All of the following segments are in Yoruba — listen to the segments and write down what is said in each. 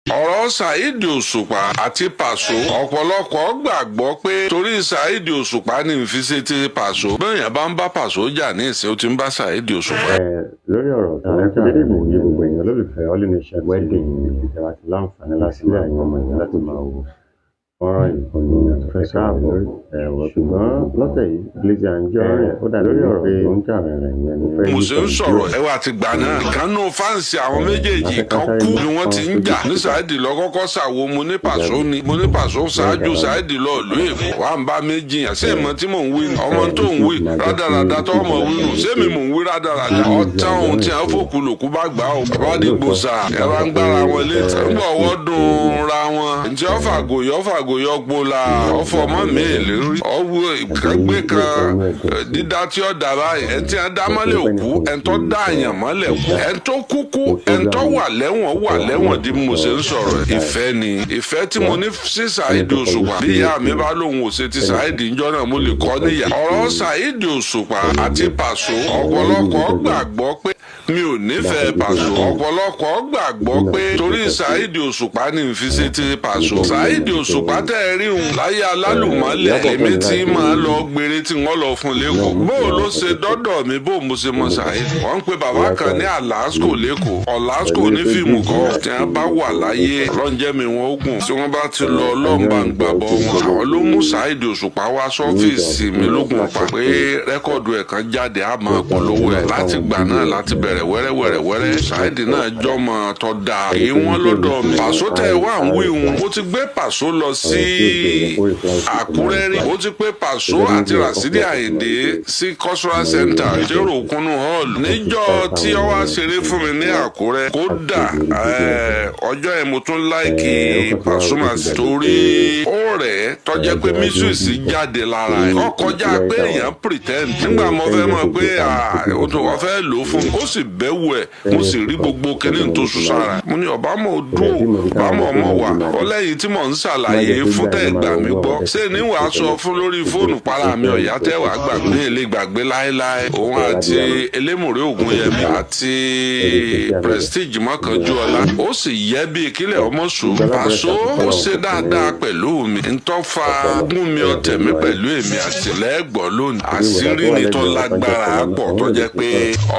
ọ̀rọ̀ Saheed Òṣùpá àti Paso ọ̀pọ̀lọpọ̀ gbàgbọ́ pé torí Saheed Òṣùpá ní ìfisí ti Paso bẹ́ẹ̀yàn bá ń bá Paso jà ní ìsìn ó ti ń bá Saheed Òṣùpá. Lórí ọ̀rọ̀ tó ń tẹ̀lé ìwòye gbogbo èèyàn lólùfẹ́ All Nation wedding ìjọba ti láǹfààní láti rí àwọn ọmọ ìyá láti máa wò fọ́nrán ìkànnì àfẹ́sà àbọ̀ ṣùgbọ́n lọ́tẹ̀ yìí Lizzy Anjorin ó dà lórí ọ̀rọ̀ pé ó ń jà rẹ̀ yẹn ni fẹ́. mo ṣe ń sọ̀rọ̀ ẹwà ti gbà náà ìkànnù fáǹsì àwọn méjèèjì kan kú ni wọ́n ti ń jà ní Saheed lọ́kọ́kọ́ ṣàwo mo ní Paso ṣáájú Saheed lọ ìlú Èkó wà ń bá méjì yàn ṣé ìmọ̀ tí mò ń wí ọmọ tó ń wí rádaràda tó ọmọ wí nù ṣé mi mò ń wí rádaràda ọ̀tá ohun tí a fòkù lòkú bá gbà ó bá dìgbò sà ẹ bá ń gbára wọn létí ń bọ̀ wọ́n dùn ra wọn ǹjẹ́ ọ̀fàgòyọ́ gbola ọ̀fọ̀ mọ́ mi lérí ọ̀wọ́ ìkẹ́gbẹ́ kan dídá tí ó dà báyìí ẹ̀ tí a dá mọ́lẹ̀ òkú ẹ̀ tó dá àyàn mọ́lẹ̀ kú ẹ̀ tó kúkú ẹ̀ tó wà lẹ́wọ̀n di mo ṣe ń sọ̀rọ̀ ìfẹ́ ni ìfẹ́ tí mo ní sí Saheed Òṣùpá bí ìyá mi bá lóun ò ṣe ti Saheed ńjọ́ náà mo lè kọ́ níyà ọ̀rọ̀ Saheed Òṣùpá àti Paso ọ̀pọ̀lọpọ̀ gbàgbọ́ pé mi ò nífẹ̀ẹ́ Paso ọ̀pọ̀lọpọ̀ gbàgbọ́ pé torí Saheed Òṣùpá ní ìfisí ti Paso Saheed Òṣùpá tẹ́ rí òun láyé alálùmọ́lẹ̀ èmi tí máa lọ gbére tí wọ́n lọ fún lẹ́kọ̀ọ́ bó ló ṣe dọ́dọ̀ mi bó mo ṣe mọ Saheed wọ́n ń pe bàbá kan ní Alasco lẹ́kọ̀ọ́ Alasco ní fíìmù kan tí wọ́n bá wà láyé lọ́njẹ́ mi wọn ogun tí wọ́n bá ti lọ ọlọ́mọba ń gbàbọ̀ wọn àwọn ló mú Saheed Òṣùpá wá sọ́fíìsì mi lógun pa pé rẹ́kọ̀dù ẹ̀ kan jáde á máa polówó ẹ̀ láti gbà náà láti bẹ̀rẹ̀ wẹ́rẹ́wẹ́rẹ́ Saheed náà jọmọ tó dáa èyí wọ́n lọ́dọ̀ mi Paso tẹ̀ wá ń wí wọn ó ti gbé Paso lọ sí Àkúrẹ́ rí ó ti pé Paso àti Rasidi Àyìndé sí cultural center jẹ́rò kúnnú hall níjọ́ tí ó wá ṣeré fún mi ní Àkúrẹ́ kódà ọjọ́ yẹn mo tún láìkì Pasuma torí ó rẹ̀ tọ́jẹ́ pé mísùsì jáde lára ẹ̀ ó kọjá pé èèyàn pretend nígbà mo fẹ́ mọ̀ pé wọ́n fẹ́ lò ó fún mi ó sì bẹ́wò ẹ̀ mo sì rí gbogbo kíní tó sùn sára mo ní ọ̀bámọ̀ dúró ọ̀bámọ̀ ọmọ wà ó lẹ́yìn tí mò ń ṣàlàyé fún tẹ̀gbà mi gbọ́ ṣé ní wàá sọ fún lórí fóònù para mi ọ̀yá tẹ́wàá gbàgbé èlé gbàgbé láéláé òun àti Elémùrè Ògúnyẹmí àti Prestige Mọ́kànjúọlá ó sì yẹ bí ìkílẹ̀ ọmọ sùn Paso ó ṣe dáadáa pẹ̀lú mi ntọ́fà gún mi ọ̀tẹ̀ mi pẹ̀lú èmi àti lẹ́gbọ̀ lónìí àṣírí ni tó lágbára pọ̀ tó jẹ́ pé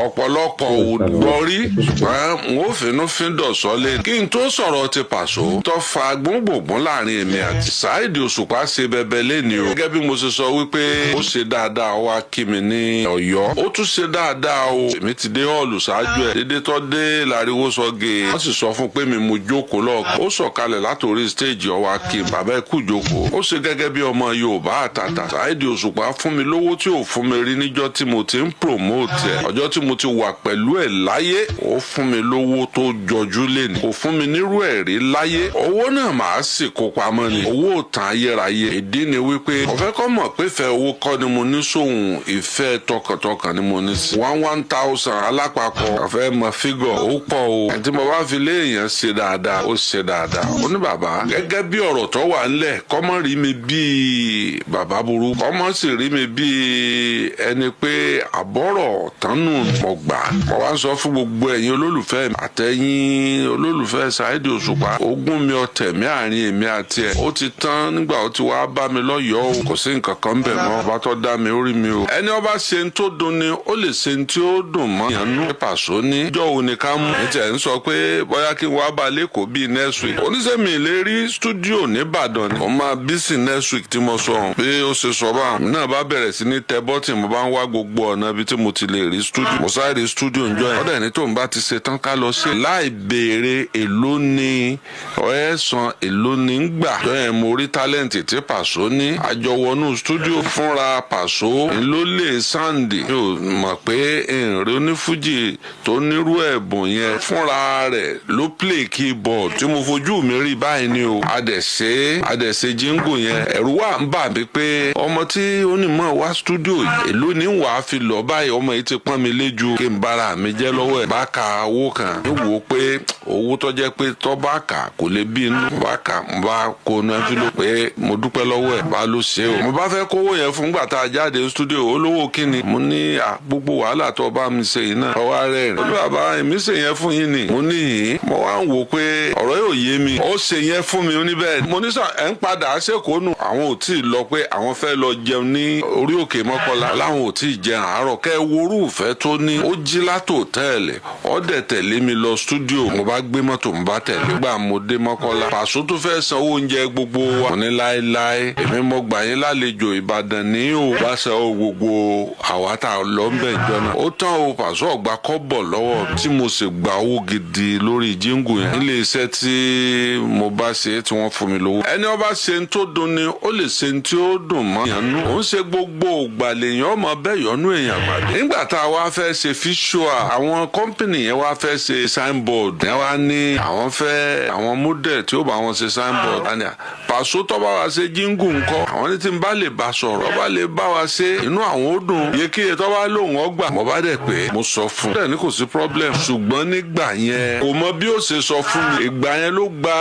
ọ̀pọ̀lọpọ̀ ò gbọ́ rí ṣùgbọ́n n ó finú fíndọ̀ sọ́lé kí n tó sọ̀rọ̀ ti Paso tọ́fà gbóngbòngbòn láàrin èmi àti Saheed Òṣùpá ṣe bẹbẹ lẹ́ni o gẹ́gẹ́ bí mo ṣe sọ wípé ó ṣe dáadáa wá kí mi ní Ọ̀yọ́ ó tún ṣe dáadáa o èmi ti dé hall ṣáájú ẹ̀ dédé tó dé láriwo sọ́gẹ̀ wọ́n sì sọ fún pé mi mo jókòó lọ́ọ̀kan ó sọ̀kalẹ̀ látòrí stage ọwọ́ akin bàbá ẹ̀ kú jókòó ó ṣe gẹ́gẹ́ bí ọmọ Yorùbá àtàtà Saheed Òṣùpá fún mi lówó tí ò fún mi rí níjọ́ tí mo ti ń promote ẹ̀ ọjọ́ tí mo ti wà pẹ̀lú ẹ̀ láyé ó fún mi lówó tó jọjú lẹ́nu kò fún mi nírú ẹ̀ rí láyé owó náà màá sì kó pamọ́ ni owó tàn ayérayé ìdí ni wípé ọ̀fẹ́ kọ́ mọ̀ pé fẹ́ owó kọ́ ni mo ní sóhun ìfẹ́ tọkàntọkàn ni mo ní sí 1,000 alápapọ̀ ọ̀fẹ́ mọ fígọ̀ ó pọ̀ o ẹ̀tí mo bá fi lé èèyàn ṣe dáadáa ó ṣe dáadáa ó ní bàbá gẹ́gẹ́ bí ọ̀rọ̀ tó wà ńlẹ̀ kọ́mọ́ rí mi bíi bàbá burú kọ́mọ́ sì rí mi bíi ẹni pé àbọ̀rọ̀ tánú mọ̀ gbà mo wá ń sọ fún gbogbo ẹ̀yin olólùfẹ́ àtẹ̀yin olólùfẹ́ Saheed Òṣùpá ogún mi ọ̀tẹ̀ mi àárín èmi àti ẹ̀ ó ti tán nígbà ó ti wá bá mi lọ́yọ̀ọ́ o kò sí nǹkan kan bẹ̀ mọ́ ọba tó dá mi ó rí mi o ẹni ọba ṣe ń tó dùn ni ó lè ṣe ń tí ó dùn mọ́ ìyànnú Paso ní ìjọ òun ni ká mú ní tẹ̀ ń sọ pé bóyá kí n wá bá lẹ́kọ̀ọ́ bíi next week oníṣẹ́mi lè rí stúdíò nìbàdàn ni mo máa bísí next week tí mo sọ hàn pé ó ṣe sọ bá náà bá bẹ̀rẹ̀ sí ní tẹ bọ́tì mo bá ń wá gbogbo ọ̀nà ibi tí mo ti lè rí stúdíò mo sáré stúdíò ń jọ yẹn ọ̀dẹ̀ ní tóun bá ti ṣe tán ká lọ ṣe láì béèrè èló ni ọ̀ẹ́sàn èló ni ń gbà jọ yẹn mo rí tálẹ́ǹtì tí Paso ní àjọwọnú stúdíò fúnra Paso ló lè sáǹdì mi ò mọ̀ pé èrè onífújì tó nírú ẹ̀bùn yẹn fúnra rẹ̀ ló play keyboard tí mo fojú mi rí báyìí ni o adẹ̀ṣe jíngò yẹn ẹ̀rù wà ń bà mí pé ọmọ tí onímọ̀ wá stúdíò èló ní wàá fi lọ báyìí ọmọ yìí ti pọ́n mi léjú kí n bára mi jẹ́ lọ́wọ́ ẹ̀ bá ka owó kan ní wò ó pé owó tó jẹ́ pé tó bá kà kò lè bí inú bá kà ń bá kó nu envelope pé mo dúpẹ́ lọ́wọ́ ẹ̀ bá ló ṣe o. mo bá fẹ́ kówó yẹn fún gbà tá a jáde studio olówó kíni mo ní gbogbo wàhálà tó bá mi ṣe yìí náà ọwọ́ rẹ̀ rìn. olùbàbà èmi ṣe yẹn fún yín ni mo ní yìí mo wá ń wò pé ọ̀rọ̀ yóò yé mi ó ṣe yẹn fún mi oníbẹ̀ mo ní sọ ẹ̀ ń padà ṣèkónú àwọn ò tí ì lọ pé àwọn fẹ́ lọ jẹun ní orí òkè Mọ́kọ́lá láwọn ò tí ì jẹun àárọ̀ kẹ́ worú ìfẹ́ tó ní ó jí látò tẹ́ẹ̀lẹ̀ ó dẹ̀ tẹ̀lé mi lọ studio mo bá gbé mọ́tò mo bá tẹ̀lé gbà mo dé Mọ́kọ́lá Pàṣọ tó fẹ́ sanwó oúnjẹ gbogbo wa mo ní láéláé èmi mo gbà yín lálejò Ìbàdàn ní o bá sanwó gbogbo àwa tá a lọ ń bẹ̀ jọ náà ó tán o Pàṣọ ọ̀gbà kọ́bọ̀ lọ́wọ́ tí mo sì gba owó gidi lórí jíngù yẹn nílé iṣẹ́ tí mo bá ṣe tí wọ́n fún mi lówó ẹni ó bá ṣe ń tó dùn ni ó lè ṣe ń tí ó dùn mọ́ èèyàn nú òun ṣe gbogbo ògbàlèyàn ọmọ bẹ́ẹ̀ yọnú èèyàn pàdé nígbà tá a wá fẹ́ ṣe fíṣọ́à àwọn kọ́mpìnì yẹn wá fẹ́ ṣe signboard yẹn wá ní àwọn fẹ́ àwọn model tí ó bá wọn ṣe signboard àní Pàṣọ tó bá wa ṣe jíngù ńkọ́ àwọn ní tí n bá lè bá sọ̀rọ̀ bá lè bá wa ṣe inú àwọn ó dùn yékéyé tó bá lóun ọgbà mo bá dẹ̀ pé mo sọ fún un ní kò sí problem ṣùgbọ́n nígbà yẹn kò mọ bí ó ṣe sọ fún mi ìgbà yẹn ló gba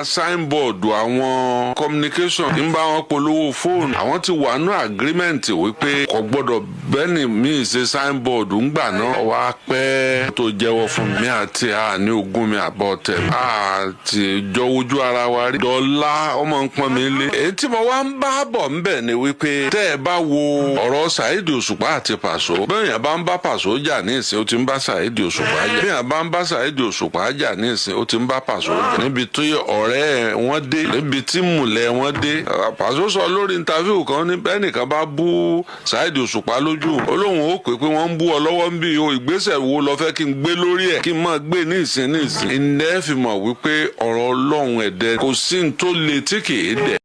signboard àwọn communication ń bá wọn polówó fóònù àwọn ti wà nú agreement wípé kò gbọ́dọ̀ bẹ́ẹ̀ni mi ṣe signboard ńgbà náà wá pẹ́ tó jẹ́wọ́ fún mi àti àní ogún mi àbọ̀ tẹ̀ àti jọ ojú ara wa rí dọ́là ọmọ ń pọ́n mi lé èyí tí mo wá ń bá bọ̀ ńbẹ̀ ni wípé tẹ́ ẹ bá wo ọ̀rọ̀ Saheed Òṣùpá àti Pàṣọ bẹ́ẹ̀ yẹn bá ń bá Pàṣọ jà ní ìsìn ó ti ń bá Saheed Òṣùpá jà bẹ́ẹ̀ yẹn bá ń bá Saheed Òṣùpá jà ní ìsìn ó ti ń bá Pàṣọ jà níbi tí ọ̀rẹ́ wọn dé níbi tí mùlẹ̀ wọn dé Pàṣọ sọ lórí interview kan ní bẹ́ẹ̀ nìkan bá bú Saheed Òṣùpá lójú olóhùn ó pè pé wọ́n ń bú ọ lọ́wọ́ ń bí o ìgbésẹ̀ wo lọ fẹ́ kí n gbé lórí ẹ̀ kí n máa gbé ní ìsìn ìndẹ́ fi mọ̀ wípé ọ̀rọ̀ Ọlọ́run ẹ̀dẹ́ kò sí ní tó le tí kì í dẹ̀.